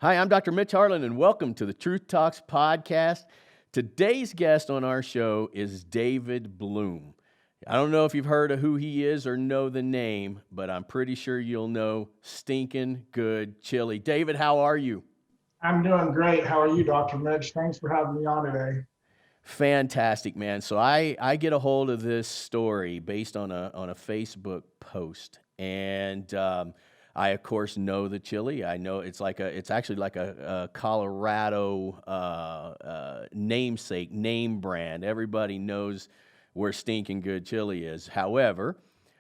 Hi, I'm Dr. Mitch Harlan, and welcome to the Truth Talks podcast. Today's guest on our show is David Bloom. I don't know if you've heard of who he is or know the name, but I'm pretty sure you'll know Stinkin Good Chili. David, how are you? I'm doing great. How are you, Dr. Mitch? Thanks for having me on today. Fantastic, man. So I get a hold of this story based on a Facebook post, and I of course know the chili. I know it's actually like a Colorado namesake name brand. Everybody knows where Stinking Good Chili is. However,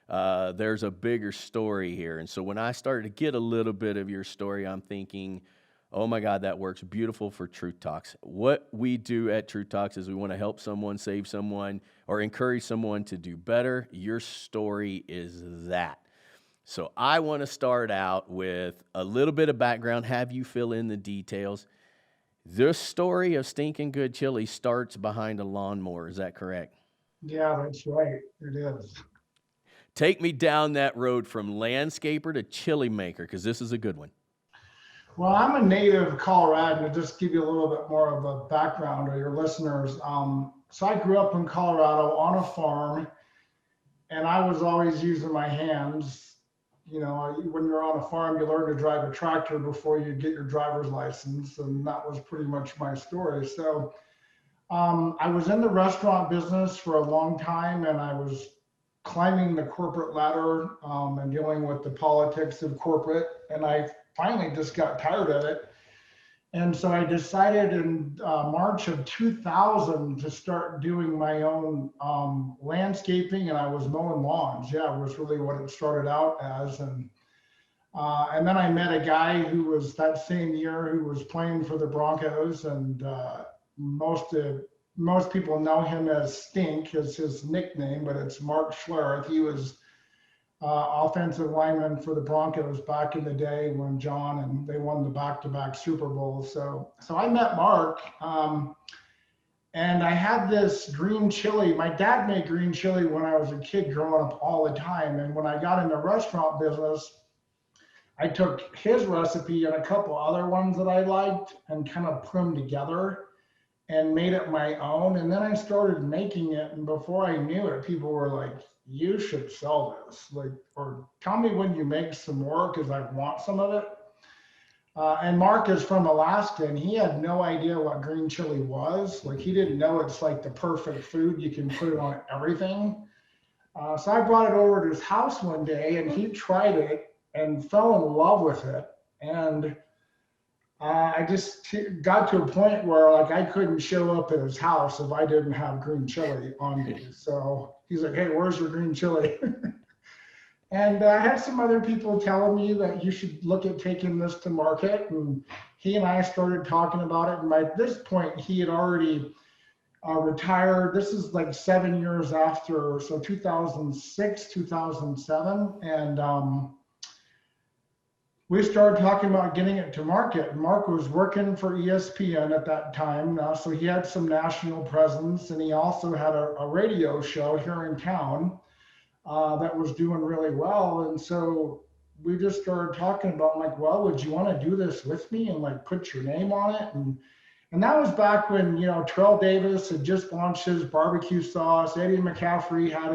there's a bigger story here, and so when I started to get a little bit of your story, I'm thinking, oh my God, that works beautiful for Truth Talks. What we do at Truth Talks is we want to help someone, save someone, or encourage someone to do better. Your story is that. So I want to start out with a little bit of background, have you fill in the details. The story of Stinking Good Chili starts behind a lawnmower. Is that correct? Yeah, that's right. It is. Take me down that road from landscaper to chili maker, because this is a good one. Well, I'm a native Coloradan. To just give you a little bit more of a background to your listeners. So I grew up in Colorado on a farm, and I was always using my hands. When you're on a farm, you learn to drive a tractor before you get your driver's license, and that was pretty much my story. So I was in the restaurant business for a long time, and I was climbing the corporate ladder and dealing with the politics of corporate. And I finally just got tired of it. And so I decided in March of 2000 to start doing my own landscaping, and I was mowing lawns. Yeah, it was really what it started out as. And then I met a guy who was that same year who was playing for the Broncos, and most people know him as Stink, is his nickname, but it's Mark Schlereth. He was offensive lineman for the Broncos back in the day when John and they won the back-to-back Super Bowls. So I met Mark, and I had this green chili. My dad made green chili when I was a kid growing up all the time. And when I got in the restaurant business, I took his recipe and a couple other ones that I liked and kind of put them together and made it my own. And then I started making it. And before I knew it, people were like, you should sell this, like, or tell me when you make some more, because I want some of it. And Mark is from Alaska, and he had no idea what green chili was. Like, he didn't know it's like the perfect food. You can put it on everything. So I brought it over to his house one day, and he tried it and fell in love with it. And I just got to a point where like I couldn't show up at his house if I didn't have green chili on me. So he's like, "Hey, where's your green chili?" And I had some other people telling me that you should look at taking this to market. And he and I started talking about it. And by this point, he had already retired. This is like 7 years after, so 2006, 2007. And we started talking about getting it to market. Mark was working for ESPN at that time, so he had some national presence, and he also had a radio show here in town that was doing really well. And so we just started talking about like, well, would you want to do this with me and like put your name on it? And that was back when, Terrell Davis had just launched his barbecue sauce. Eddie McCaffrey had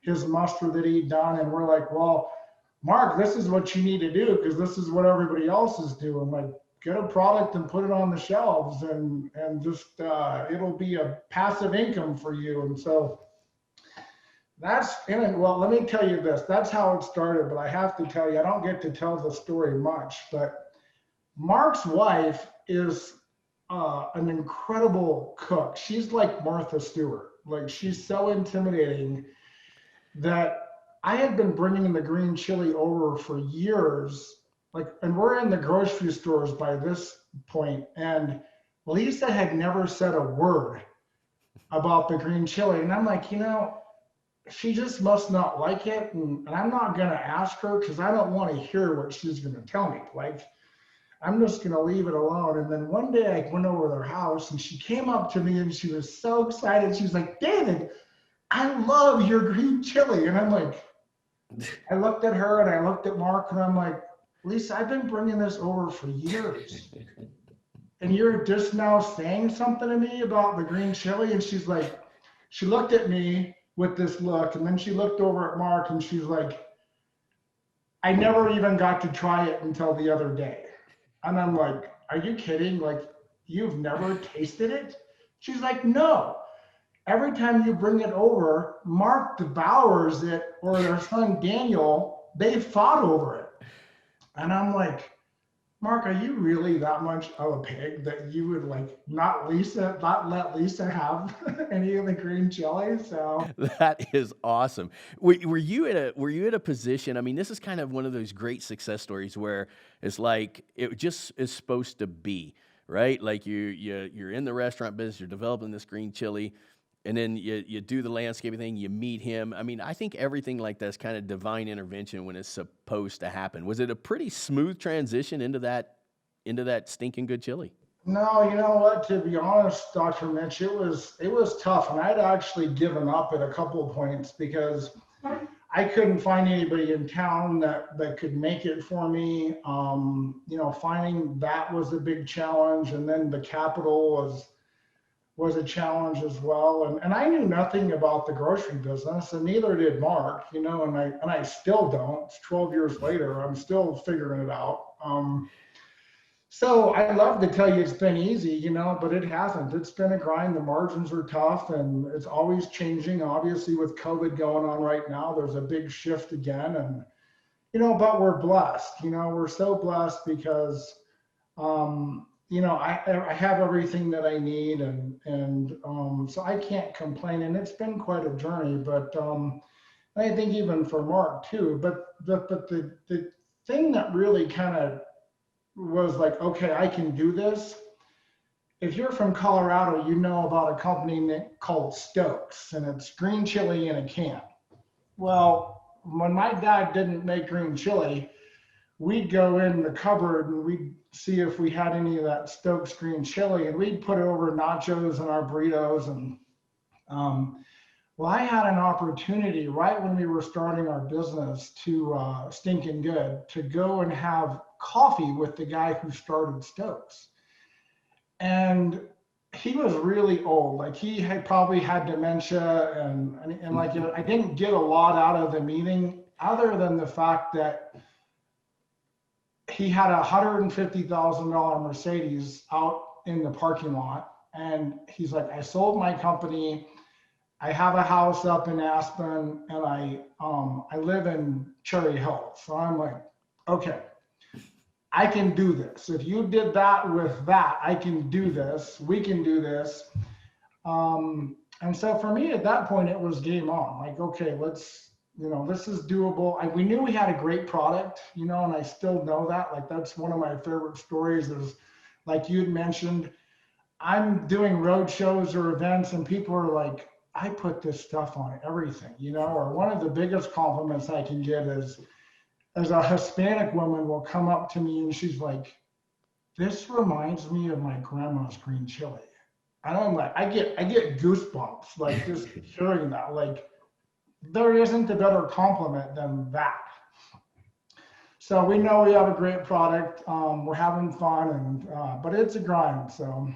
his mustard that he'd done, and we're like, well, Mark, this is what you need to do, because this is what everybody else is doing. Like, get a product and put it on the shelves, and just it'll be a passive income for you. And so well, let me tell you this. That's how it started. But I have to tell you, I don't get to tell the story much. But Mark's wife is an incredible cook. She's like Martha Stewart. Like, she's so intimidating that I had been bringing the green chili over for years, like, and we're in the grocery stores by this point, and Lisa had never said a word about the green chili. And I'm like, she just must not like it, and I'm not going to ask her because I don't want to hear what she's going to tell me. Like, I'm just going to leave it alone. And then one day I went over to their house, and she came up to me, and she was so excited. She was like, David, I love your green chili. And I'm like, I looked at her and I looked at Mark, and I'm like, Lisa, I've been bringing this over for years. And you're just now saying something to me about the green chili? And she's like, she looked at me with this look, and then she looked over at Mark and she's like, I never even got to try it until the other day. And I'm like, are you kidding? Like, you've never tasted it? She's like, no. Every time you bring it over, Mark devours it, or their son Daniel, they fought over it. And I'm like, Mark, are you really that much of a pig that you would like not let Lisa have any of the green chili? So That is awesome. Were you at a position? I mean, this is kind of one of those great success stories where it's like it just is supposed to be, right? Like you're in the restaurant business, you're developing this green chili, and then you do the landscaping thing, you meet him. I mean, I think everything like that's kind of divine intervention when it's supposed to happen. Was it a pretty smooth transition into that stinking good chili? no, you know what? To be honest, Dr. Mitch, it was tough, and I'd actually given up at a couple of points because I couldn't find anybody in town that could make it for me. Finding that was a big challenge, and then the capital was a challenge as well. And I knew nothing about the grocery business, and neither did Mark. And I still don't. It's 12 years later. I'm still figuring it out. So I love to tell you it's been easy, but it hasn't. It's been a grind. The margins are tough, and it's always changing. Obviously, with COVID going on right now, there's a big shift again, and but we're blessed. We're so blessed because I have everything that I need, and so I can't complain. And it's been quite a journey, but and I think even for Mark too. But the thing that really kind of was like, okay, I can do this. If you're from Colorado, you know about a company called Stokes, and it's green chili in a can. Well, when my dad didn't make green chili, we'd go in the cupboard and we'd see if we had any of that Stokes green chili, and we'd put it over nachos and our burritos. And well, I had an opportunity right when we were starting our business to Stinkin' Good to go and have coffee with the guy who started Stokes. And he was really old. Like he had probably had dementia, and like I didn't get a lot out of the meeting other than the fact that he had $150,000 Mercedes out in the parking lot. And he's like, I sold my company. I have a house up in Aspen, and I live in Cherry Hill. So I'm like, okay, I can do this. If you did that with that, I can do this. We can do this. And so for me at that point, it was game on. Like, okay, this is doable. We knew we had a great product, and I still know that. Like, that's one of my favorite stories is, like you'd mentioned, I'm doing road shows or events, and people are like, I put this stuff on everything, or one of the biggest compliments I can get is, as a Hispanic woman will come up to me and she's like, this reminds me of my grandma's green chili. And I'm like, I get goosebumps, like just hearing that. Like, there isn't a better compliment than that. So we know we have a great product. We're having fun, but it's a grind. So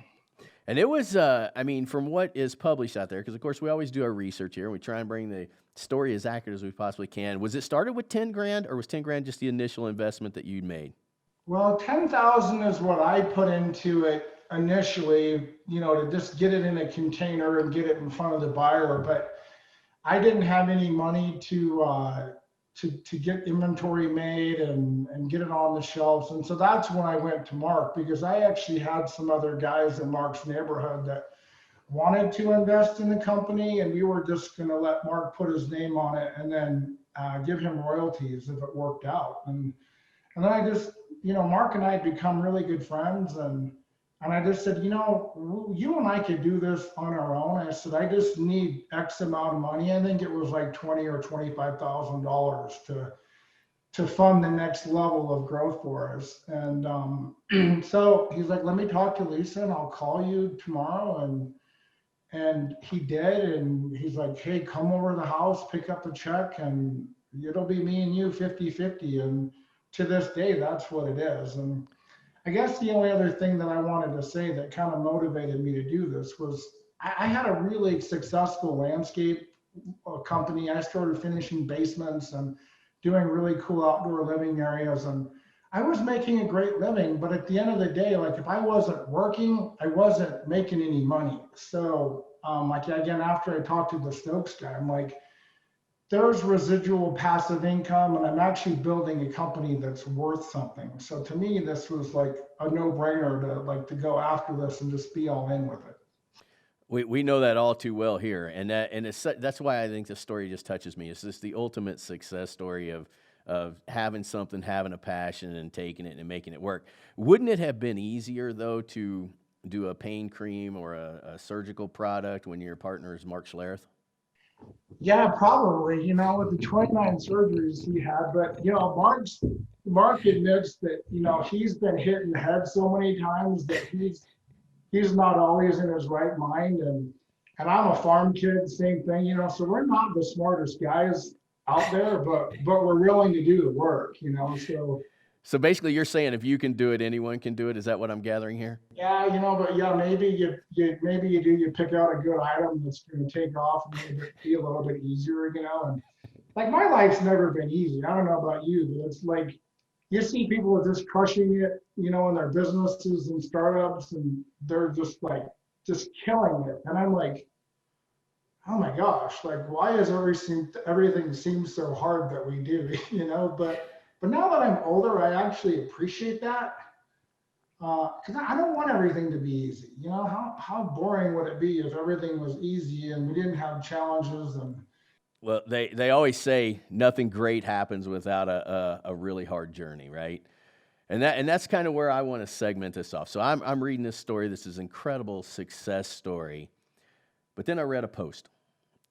And it was, I mean, from what is published out there, because of course we always do our research here and we try and bring the story as accurate as we possibly can. Was it started with 10 grand, or was 10 grand just the initial investment that you'd made? well, 10,000 is what I put into it initially, to just get it in a container and get it in front of the buyer. But I didn't have any money to get inventory made and get it on the shelves. And so that's when I went to Mark, because I actually had some other guys in Mark's neighborhood that wanted to invest in the company, and we were just going to let Mark put his name on it and then give him royalties if it worked out. And then I just, Mark and I had become really good friends, and I just said, you and I could do this on our own. I said, I just need X amount of money. I think it was like $20,000 or $25,000 to fund the next level of growth for us. And so he's like, let me talk to Lisa and I'll call you tomorrow. And he did. And he's like, hey, come over to the house, pick up a check, and it'll be me and you 50-50. And to this day, that's what it is. And I guess the only other thing that I wanted to say that kind of motivated me to do this was I had a really successful landscape company. I started finishing basements and doing really cool outdoor living areas. And I was making a great living, but at the end of the day, like if I wasn't working, I wasn't making any money. So, like again, after I talked to the Stokes guy, I'm like, there's residual passive income, and I'm actually building a company that's worth something. So to me, this was like a no-brainer to go after this and just be all in with it. We know that all too well here, and that's why I think the story just touches me. It's just the ultimate success story of having something, having a passion, and taking it and making it work. Wouldn't it have been easier though to do a pain cream or a surgical product when your partner is Mark Schlereth? Yeah, probably, with the 29 surgeries he had, but Mark admits that, he's been hit in the head so many times that he's not always in his right mind. And I'm a farm kid, same thing, so we're not the smartest guys out there, but we're willing to do the work, so So basically, you're saying if you can do it, anyone can do it. Is that what I'm gathering here? yeah, but yeah, maybe you pick out a good item that's going to take off and maybe be a little bit easier, and like my life's never been easy. I don't know about you, but it's like you see people just crushing it, in their businesses and startups, and they're just killing it. And I'm like, oh my gosh, like why is everything seems so hard that we do, But now that I'm older, I actually appreciate that because I don't want everything to be easy. How boring would it be if everything was easy and we didn't have challenges and Well, they always say nothing great happens without a really hard journey, right? And that's kind of where I want to segment this off. So I'm reading this story. This is an incredible success story. But then I read a post.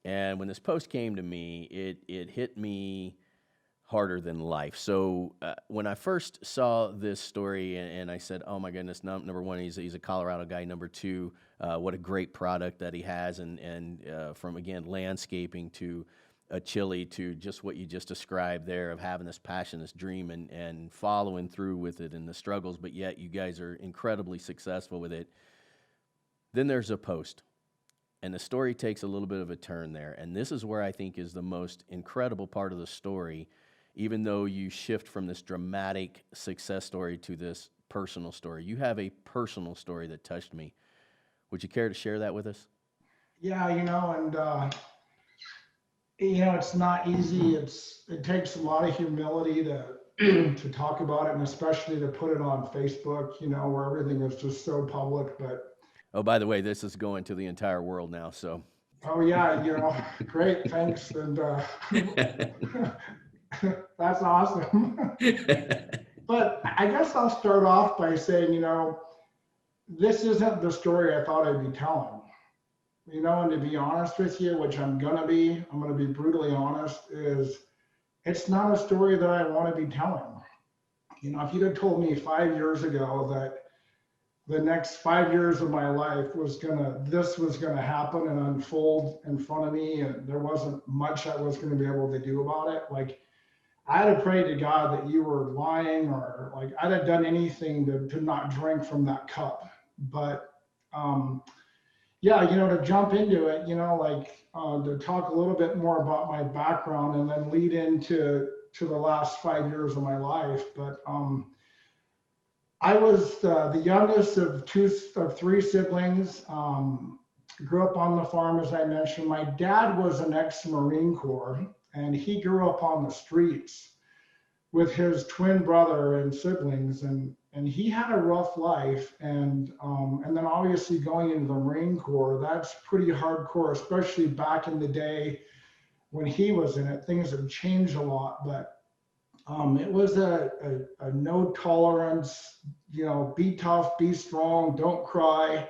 And when this post came to me, it hit me harder than life. So when I first saw this story and I said, oh my goodness, number one, he's a Colorado guy. Number two, what a great product that he has. And from, again, landscaping to a chili to just what you just described there of having this passion, this dream, and following through with it and the struggles, but yet you guys are incredibly successful with it. Then there's a post. And the story takes a little bit of a turn there. And this is where I think is the most incredible part of the story, even though you shift from this dramatic success story to this personal story. You have a personal story that touched me. Would you care to share that with us? yeah, it's not easy. It takes a lot of humility to to talk about it, and especially to put it on Facebook, where everything is just so public. But Oh, by the way, this is going to the entire world now, so. oh yeah, great, thanks, and that's awesome. But I guess I'll start off by saying, this isn't the story I thought I'd be telling. And to be honest with you, which I'm gonna be brutally honest, is it's not a story that I want to be telling. If you'd have told me 5 years ago that the next 5 years of my life this was gonna happen and unfold in front of me, and there wasn't much I was gonna be able to do about it, like I'd have prayed to God that you were lying, or like I'd have done anything to not drink from that cup. But yeah, to jump into it, to talk a little bit more about my background and then lead into the last 5 years of my life. But I was the youngest of three siblings. Grew up on the farm, as I mentioned. My dad was an ex-Marine Corps, and he grew up on the streets with his twin brother and siblings, and he had a rough life. And then obviously going into the Marine Corps, that's pretty hardcore, especially back in the day when he was in it. Things have changed a lot, but it was a no tolerance, be tough, be strong, don't cry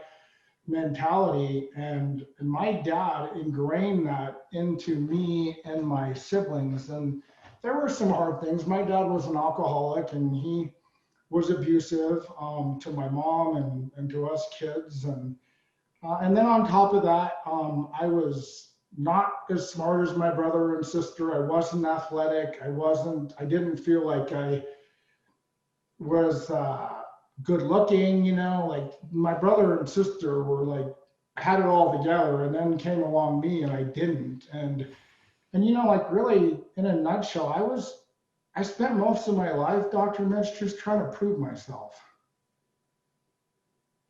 mentality. And my dad ingrained that into me and my siblings. And there were some hard things. My dad was an alcoholic, and he was abusive to my mom and to us kids. And then on top of that, I was not as smart as my brother and sister. I wasn't athletic. I didn't feel like I was good looking, you know, like my brother and sister were like, had it all together, and then came along me and I didn't. And you know, like really in a nutshell, I spent most of my life, Dr. Mitch, just trying to prove myself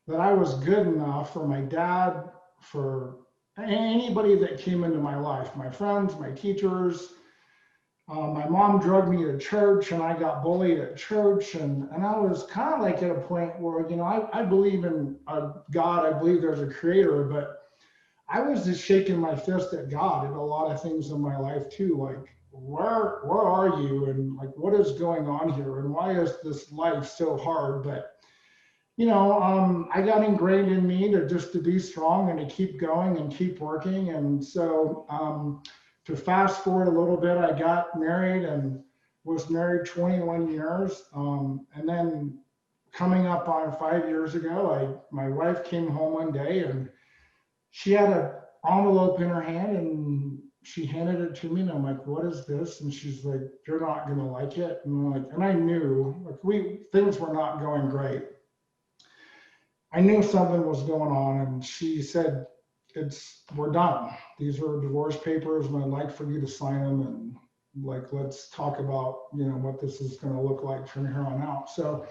that I was good enough for my dad, for anybody that came into my life, my friends, my teachers. My mom drugged me to church and I got bullied at church. And I was kind of like at a point where, you know, I believe in a God, I believe there's a creator, but I was just shaking my fist at God at a lot of things in my life too. Like, where are you? And like, what is going on here? And why is this life so hard? But you know, I got ingrained in me to just to be strong and to keep going and keep working. And so to fast forward a little bit, I got married and was married 21 years. And then coming up on 5 years ago, my wife came home one day and she had an envelope in her hand and she handed it to me and I'm like, what is this? And she's like, you're not gonna like it. And I'm like, and I knew like things were not going great. I knew something was going on, and she said, we're done. These are divorce papers, and I'd like for you to sign them, and like, let's talk about, you know, what this is going to look like from here on out. So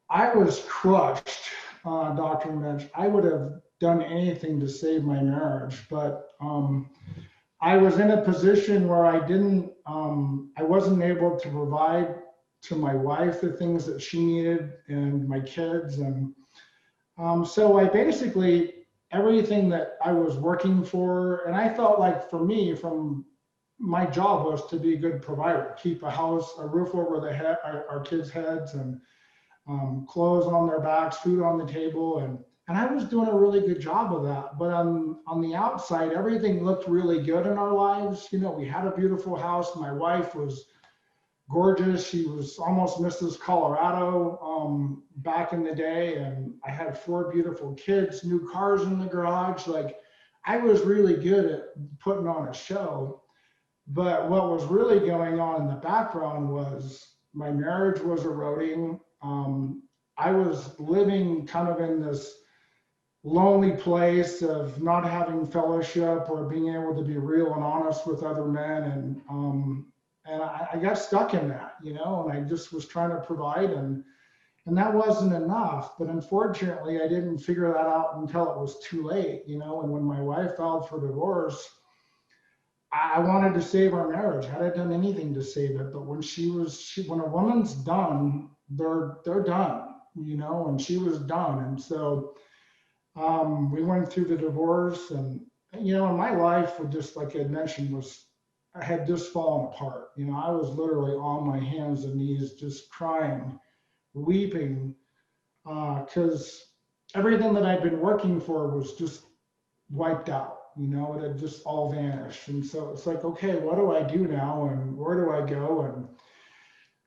I was crushed, Dr. Mitch. I would have done anything to save my marriage, but I was in a position where I wasn't able to provide to my wife the things that she needed and my kids. And so I basically, everything that I was working for, and I felt like for me, from my job was to be a good provider, keep a house, a roof over the head, our kids' heads, and clothes on their backs, food on the table, and I was doing a really good job of that. But on the outside, everything looked really good in our lives. You know, we had a beautiful house. My wife was gorgeous. She was almost Mrs. Colorado back in the day. And I had 4 beautiful kids, new cars in the garage. Like I was really good at putting on a show. But what was really going on in the background was my marriage was eroding. I was living kind of in this lonely place of not having fellowship or being able to be real and honest with other men. And I got stuck in that, you know, and I just was trying to provide and that wasn't enough. But unfortunately, I didn't figure that out until it was too late, you know, and when my wife filed for divorce, I wanted to save our marriage. Had I done anything to save it, but when when a woman's done, they're done, you know, and she was done. And so we went through the divorce, and you know, in my life, just like I mentioned, I had just fallen apart. You know, I was literally on my hands and knees, just crying, weeping, because everything that I'd been working for was just wiped out. You know, it had just all vanished. And so it's like, okay, what do I do now, and where do I go? And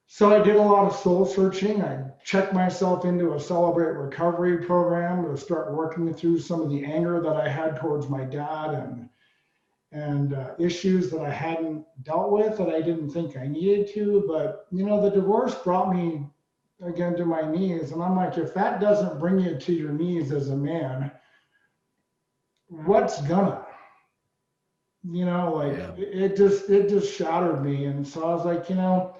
so I did a lot of soul searching. I checked myself into a Celebrate Recovery program to start working through some of the anger that I had towards my dad and issues that I hadn't dealt with that I didn't think I needed to. But you know, the divorce brought me again to my knees, and I'm like, if that doesn't bring you to your knees as a man, what's gonna? You know, like Yeah. it just shattered me. And so I was like, you know.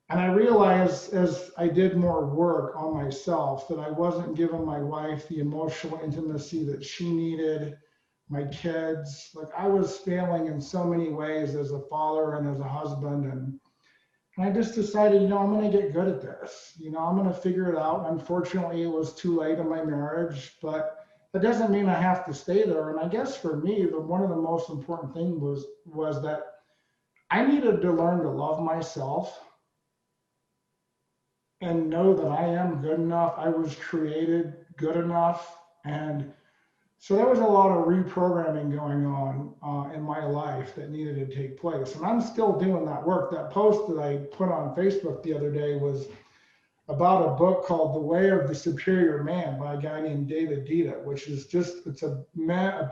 And I realized as I did more work on myself that I wasn't giving my wife the emotional intimacy that she needed, my kids. Like I was failing in so many ways as a father and as a husband. And I just decided, you know, I'm going to get good at this. You know, I'm going to figure it out. Unfortunately, it was too late in my marriage, but that doesn't mean I have to stay there. And I guess for me, one of the most important things was that I needed to learn to love myself and know that I am good enough. I was created good enough. And so there was a lot of reprogramming going on in my life that needed to take place. And I'm still doing that work. That post that I put on Facebook the other day was about a book called The Way of the Superior Man by a guy named David Dita, which is it's a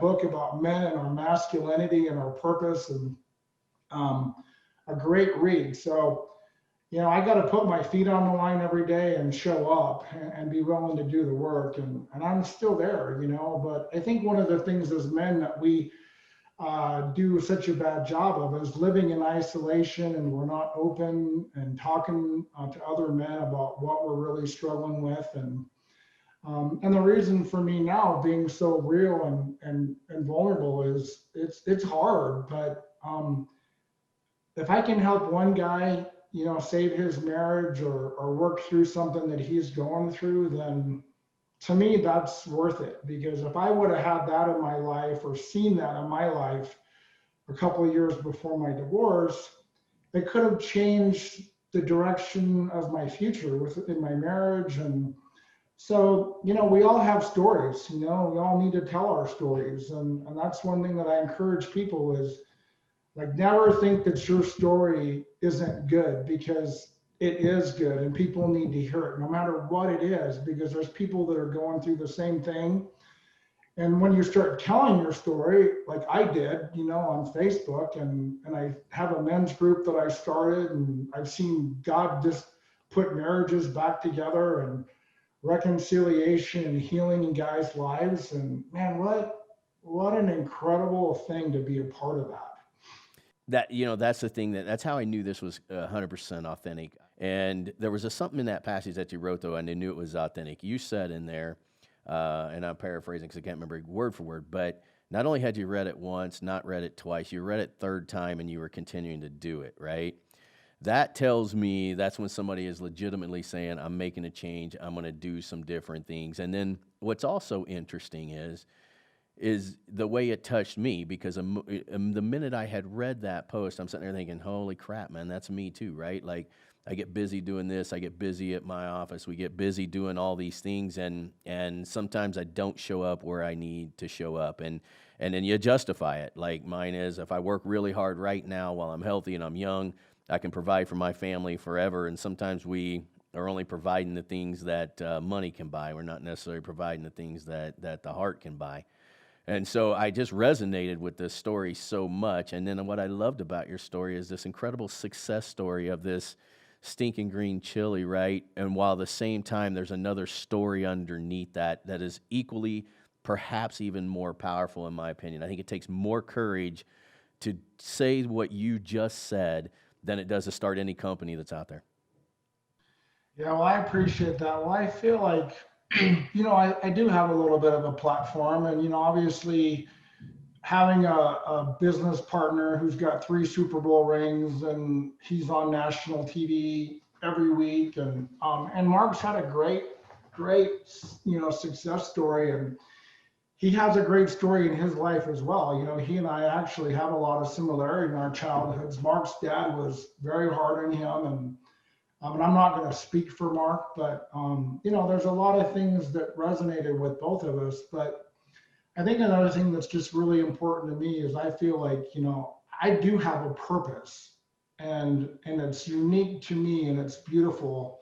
book about men and our masculinity and our purpose, and a great read. So I got to put my feet on the line every day and show up and be willing to do the work. And I'm still there, but I think one of the things as men that we do such a bad job of is living in isolation, and we're not open and talking to other men about what we're really struggling with. And the reason for me now being so real and vulnerable is it's hard, but if I can help one guy, save his marriage or work through something that he's going through, then to me, that's worth it. Because if I would have had that in my life or seen that in my life a couple of years before my divorce, it could have changed the direction of my future in my marriage. And so, we all have stories, we all need to tell our stories. And that's one thing that I encourage people is, like, never think that your story isn't good, because it is good and people need to hear it no matter what it is, because there's people that are going through the same thing. And when you start telling your story, like I did, on Facebook, and I have a men's group that I started, and I've seen God just put marriages back together and reconciliation and healing in guys' lives. And man, what an incredible thing to be a part of that. That's the thing, that's how I knew this was 100% authentic. And there was something in that passage that you wrote, though, and I knew it was authentic. You said in there, and I'm paraphrasing because I can't remember word for word, but not only had you read it once, not read it twice, you read it third time and you were continuing to do it, right? That tells me that's when somebody is legitimately saying, I'm making a change, I'm going to do some different things. And then what's also interesting is the way it touched me, because the minute I had read that post, I'm sitting there thinking, holy crap, man, that's me too, right? Like, I get busy doing this, I get busy at my office, we get busy doing all these things, and sometimes I don't show up where I need to show up, and then you justify it. Like mine is, if I work really hard right now while I'm healthy and I'm young, I can provide for my family forever. And sometimes we are only providing the things that money can buy. We're not necessarily providing the things that the heart can buy. And so I just resonated with this story so much. And then what I loved about your story is this incredible success story of this Stinkin' Green Chili, right? And while at the same time, there's another story underneath that is equally, perhaps even more powerful, in my opinion. I think it takes more courage to say what you just said than it does to start any company that's out there. Yeah, well, I appreciate that. Well, I feel like, I do have a little bit of a platform, and, obviously having a business partner who's got 3 Super Bowl rings and he's on national TV every week. And Mark's had a great, success story. And he has a great story in his life as well. He and I actually have a lot of similarity in our childhoods. Mark's dad was very hard on him, and I'm not going to speak for Mark, but there's a lot of things that resonated with both of us. But I think another thing that's just really important to me is I feel like, I do have a purpose, and it's unique to me and it's beautiful.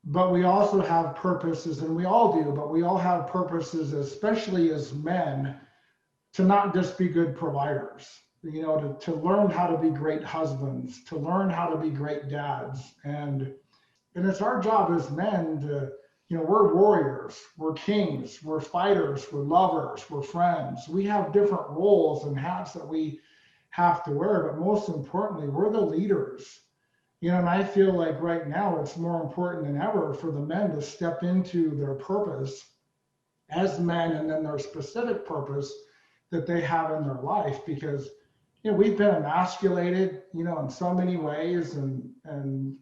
But we also have purposes, and we all do, but we all have purposes, especially as men, to not just be good providers, to learn how to be great husbands, to learn how to be great dads. And it's our job as men to, we're warriors, we're kings, we're fighters, we're lovers, we're friends. We have different roles and hats that we have to wear, but most importantly, we're the leaders. And I feel like right now it's more important than ever for the men to step into their purpose as men, and then their specific purpose that they have in their life, because we've been emasculated, in so many ways, and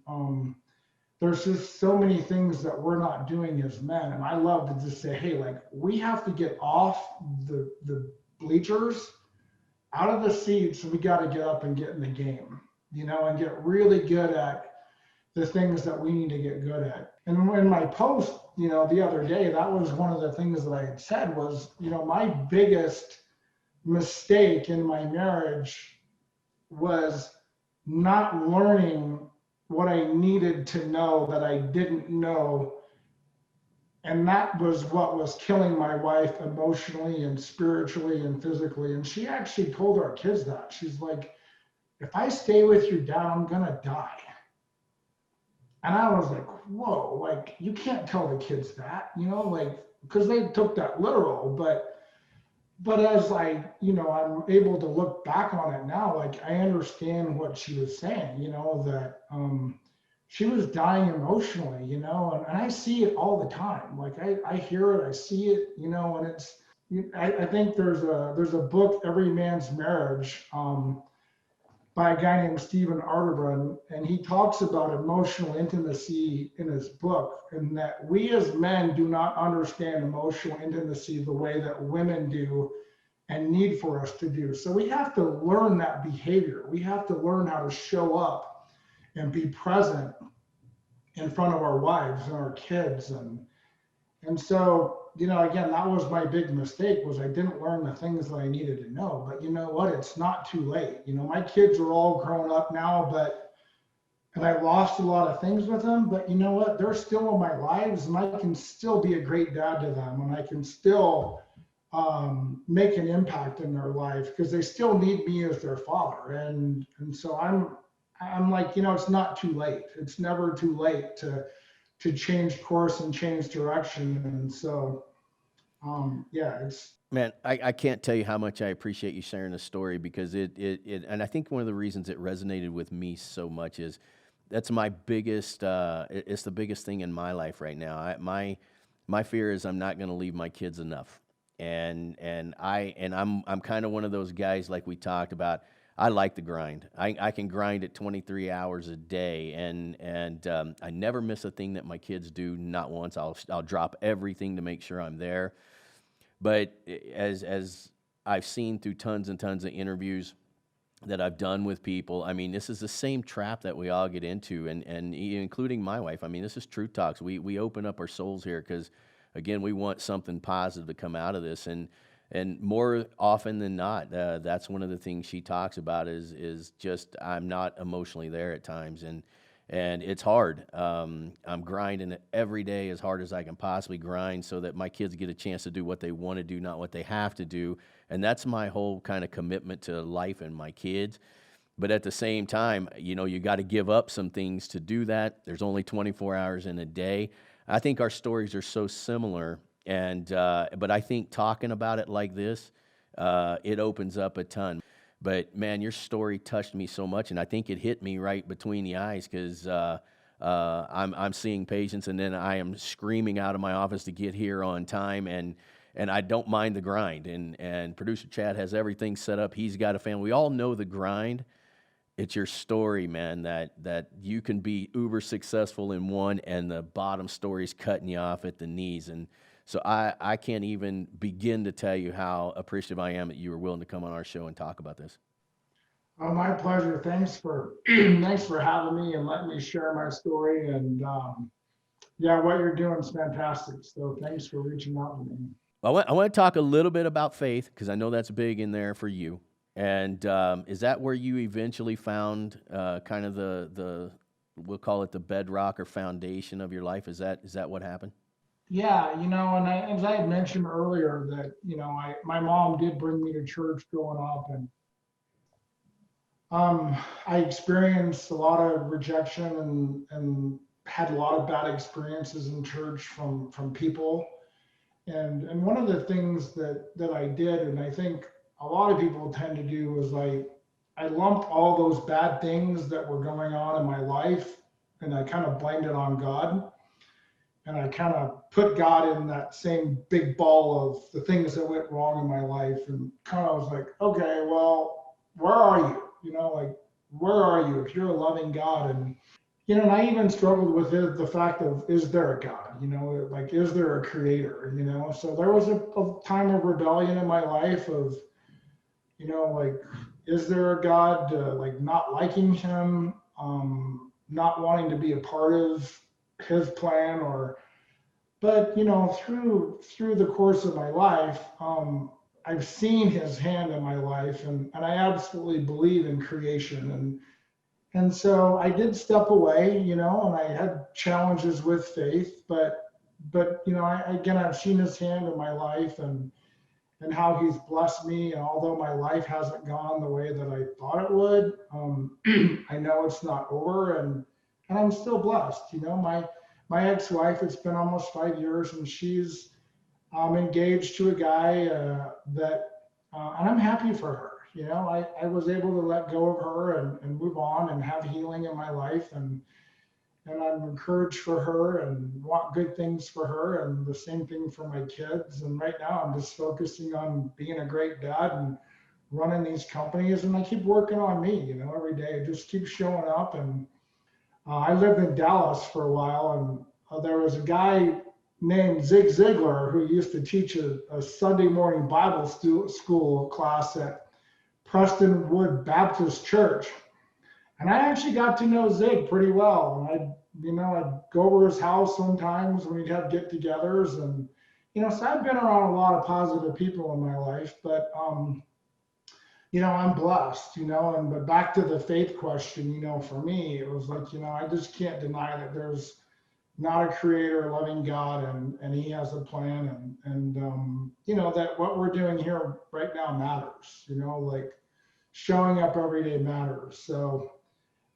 there's just so many things that we're not doing as men. And I love to just say, hey, like, we have to get off the bleachers, out of the seats, and we got to get up and get in the game, and get really good at the things that we need to get good at. And in my post, the other day, that was one of the things that I had said was, my biggest mistake in my marriage was not learning what I needed to know that I didn't know. And that was what was killing my wife emotionally and spiritually and physically. And she actually told our kids that. She's like, if I stay with your dad, I'm going to die. And I was like, whoa, like you can't tell the kids that, like, because they took that literal. But as I'm able to look back on it now, like I understand what she was saying, that she was dying emotionally, and I see it all the time. Like I hear it, I see it, and I think there's a book, Every Man's Marriage, by a guy named Stephen Arterburn, and he talks about emotional intimacy in his book, and that we as men do not understand emotional intimacy the way that women do and need for us to do. So we have to learn that behavior. We have to learn how to show up and be present in front of our wives and our kids. And so, again, that was my big mistake, was I didn't learn the things that I needed to know. But you know what? It's not too late. My kids are all grown up now, and I lost a lot of things with them, but you know what? They're still in my lives, and I can still be a great dad to them, and I can still make an impact in their life because they still need me as their father. And so I'm like, it's not too late. It's never too late to change course and change direction. And so yeah, it's Man, I can't tell you how much I appreciate you sharing the story, because and I think one of the reasons it resonated with me so much is that's my biggest, it's the biggest thing in my life right now. My fear is I'm not going to leave my kids enough. I'm kind of one of those guys, like we talked about. I like the grind. I can grind at 23 hours a day, and I never miss a thing that my kids do. Not once. I'll drop everything to make sure I'm there. But as I've seen through tons and tons of interviews that I've done with people, I mean, this is the same trap that we all get into, and including my wife. I mean, this is truth talks. We open up our souls here because, again, we want something positive to come out of this, and more often than not, that's one of the things she talks about is just I'm not emotionally there at times, and it's hard. I'm grinding every day as hard as I can possibly grind so that my kids get a chance to do what they want to do, not what they have to do. And that's my whole kind of commitment to life and my kids. But at the same time, you got to give up some things to do that. There's only 24 hours in a day. I think our stories are so similar. But I think talking about it like this, it opens up a ton. But man, your story touched me so much, and I think it hit me right between the eyes because I'm seeing patients, and then I am screaming out of my office to get here on time, and I don't mind the grind. And producer Chad has everything set up. He's got a family. We all know the grind. It's your story, man, that you can be uber successful in one, and the bottom story's cutting you off at the knees. And so I can't even begin to tell you how appreciative I am that you were willing to come on our show and talk about this. my pleasure. Thanks for thanks for having me and letting me share my story. And yeah, what you're doing is fantastic. So thanks for reaching out to me. I want to talk a little bit about faith because I know that's big in there for you. And is that where you eventually found kind of the we'll call it the bedrock or foundation of your life? Is that what happened? Yeah, and as I had mentioned earlier, that my mom did bring me to church growing up, and I experienced a lot of rejection and had a lot of bad experiences in church from people. And one of the things that I did, and I think a lot of people tend to do, is I lumped all those bad things that were going on in my life, and I kind of blamed it on God. And I kind of put God in that same big ball of the things that went wrong in my life, and kind of was like, okay, well, where are you? Like, where are you if you're a loving God? And I even struggled with the fact of, is there a God? Like, is there a creator? So there was a time of rebellion in my life of, like, is there a God? Like, not liking him, not wanting to be a part of his plan, but through the course of my life, I've seen his hand in my life, and I absolutely believe in creation, and so I did step away, and I had challenges with faith, but again, I've seen his hand in my life, and how he's blessed me. And although my life hasn't gone the way that I thought it would, I know it's not over, and I'm still blessed. My ex-wife, it's been almost 5 years, and she's engaged to a guy and I'm happy for her. I was able to let go of her and move on and have healing in my life, and I'm encouraged for her and want good things for her, and the same thing for my kids. And right now I'm just focusing on being a great dad and running these companies, and I keep working on me, every day. I just keep showing up. And I lived in Dallas for a while, and there was a guy named Zig Ziglar who used to teach a Sunday morning Bible school class at Prestonwood Baptist Church. And I actually got to know Zig pretty well. And I'd go over his house sometimes when we'd have get-togethers, and so I've been around a lot of positive people in my life. But I'm blessed, but back to the faith question, for me, it was like, I just can't deny that there's not a creator, loving God, and he has a plan, and that what we're doing here right now matters, like showing up every day matters. So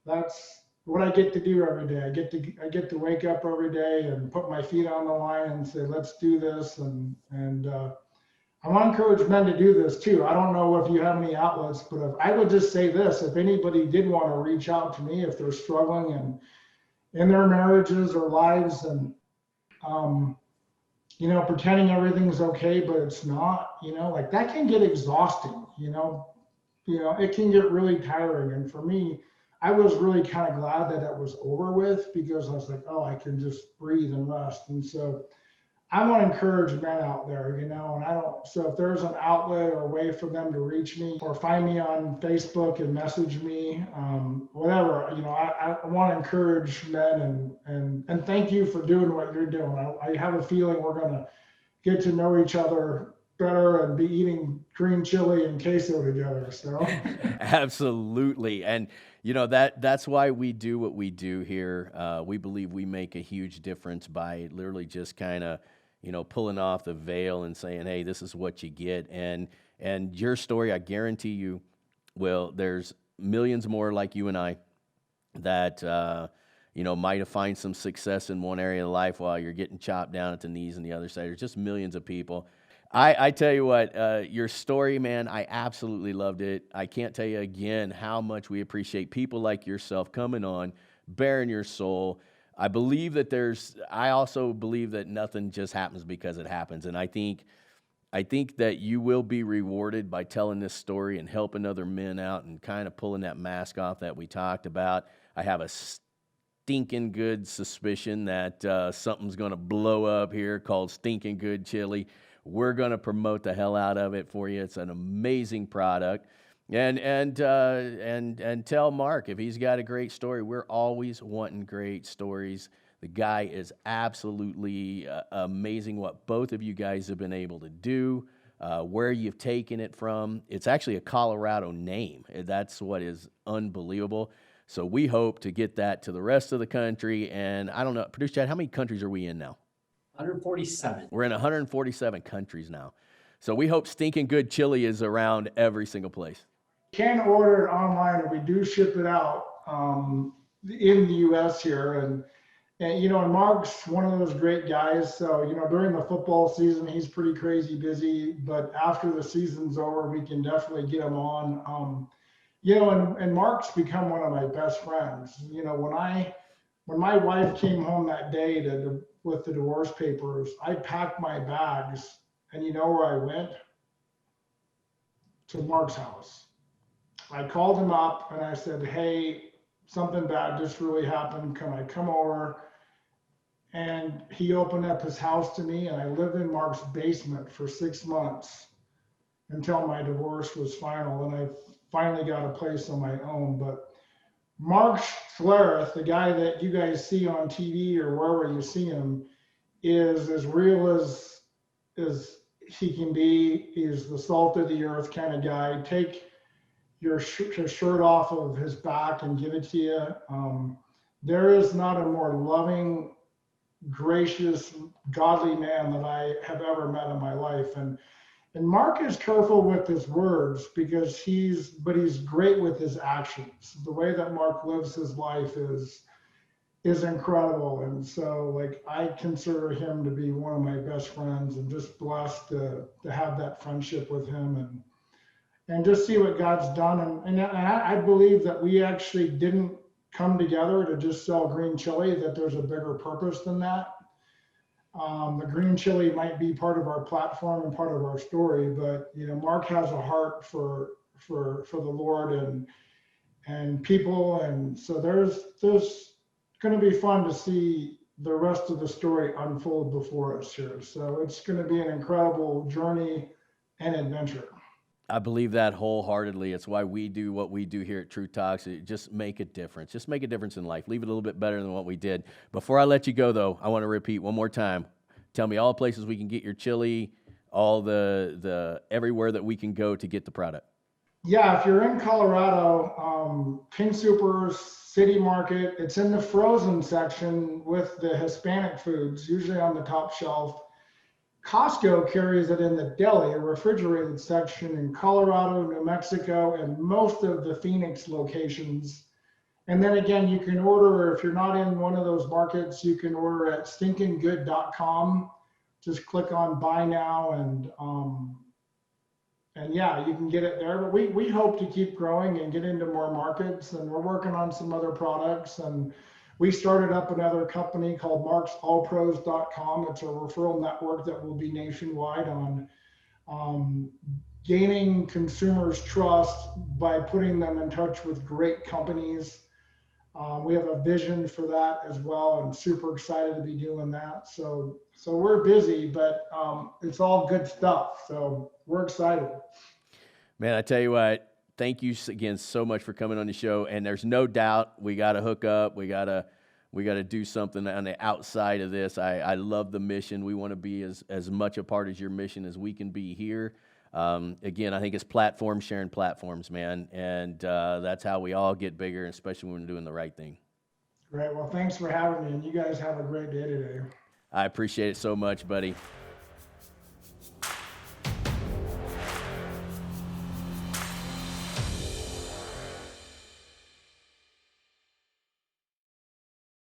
that's what I get to do every day. I get to wake up every day and put my feet on the line and say, let's do this. And I want to encourage men to do this too. I don't know if you have any outlets, but I would just say this: if anybody did want to reach out to me, if they're struggling and in their marriages or lives, and pretending everything's okay, but it's not, like that can get exhausting. It can get really tiring. And for me, I was really kind of glad that it was over with, because I was like, oh, I can just breathe and rest. And so I want to encourage men out there, so if there's an outlet or a way for them to reach me or find me on Facebook and message me, whatever, I want to encourage men, and thank you for doing what you're doing. I have a feeling we're going to get to know each other better and be eating green chili and queso together. So Absolutely. And that's why we do what we do here. We believe we make a huge difference by literally just kind of, pulling off the veil and saying, hey, this is what you get. And your story, I guarantee you, there's millions more like you and I that, might have find some success in one area of life while you're getting chopped down at the knees and the other side. There's just millions of people. I tell you what, your story, man, I absolutely loved it. I can't tell you again how much we appreciate people like yourself coming on, bearing your soul. I also believe that nothing just happens because it happens. And I think that you will be rewarded by telling this story and helping other men out and kind of pulling that mask off that we talked about. I have a stinking good suspicion that something's going to blow up here called Stinkin Good Chili. We're going to promote the hell out of it for you. It's an amazing product. And tell Mark if he's got a great story. We're always wanting great stories. The guy is absolutely amazing what both of you guys have been able to do, where you've taken it from. It's actually a Colorado name. That's what is unbelievable. So we hope to get that to the rest of the country. And I don't know, Producer Chad, how many countries are we in now? 147. We're in 147 countries now. So we hope Stinkin Good Chili is around every single place. You can order it online, and we do ship it out in the U.S. here. And Mark's one of those great guys. So, during the football season, he's pretty crazy busy. But after the season's over, we can definitely get him on. And Mark's become one of my best friends. When my wife came home that day with the divorce papers, I packed my bags, and you know where I went? To Mark's house. I called him up and I said, hey, something bad just really happened. Can I come over? And he opened up his house to me, and I lived in Mark's basement for 6 months until my divorce was final, and I finally got a place on my own. But Mark Schlereth, the guy that you guys see on TV or wherever you see him, is as real as he can be. He's the salt of the earth kind of guy. Take his shirt off of his back and give it to you. There is not a more loving, gracious, godly man that I have ever met in my life. And Mark is careful with his words because he's great with his actions. The way that Mark lives his life is is incredible. And so like I consider him to be one of my best friends, and just blessed to have that friendship with him, and just see what God's done. And I believe that we actually didn't come together to just sell green chili, that there's a bigger purpose than that. The green chili might be part of our platform and part of our story, but Mark has a heart for the Lord and people, and so there's going to be fun to see the rest of the story unfold before us here. So it's going to be an incredible journey and adventure. I believe that wholeheartedly. It's why we do what we do here at True Talks. Just make a difference. Just make a difference in life. Leave it a little bit better than what we did. Before I let you go, though, I want to repeat one more time. Tell me all the places we can get your chili, all the everywhere that we can go to get the product. Yeah, if you're in Colorado, King Soopers, City Market, it's in the frozen section with the Hispanic foods, usually on the top shelf. Costco carries it in the deli, a refrigerated section in Colorado, New Mexico, and most of the Phoenix locations. And then again, you can order, if you're not in one of those markets, you can order at stinkingood.com. Just click on buy now, and yeah, you can get it there. But we hope to keep growing and get into more markets, and we're working on some other products. And we started up another company called marksallpros.com. It's a referral network that will be nationwide on gaining consumers' trust by putting them in touch with great companies. We have a vision for that as well, and super excited to be doing that. So we're busy, but it's all good stuff. So we're excited. Man, I tell you what, thank you again so much for coming on the show. And there's no doubt we got to hook up. We got to do something on the outside of this. I love the mission. We want to be as much a part of your mission as we can be here. Again, I think it's platform sharing platforms, man. And that's how we all get bigger, especially when we're doing the right thing. Great. Well, thanks for having me, and you guys have a great day today. I appreciate it so much, buddy.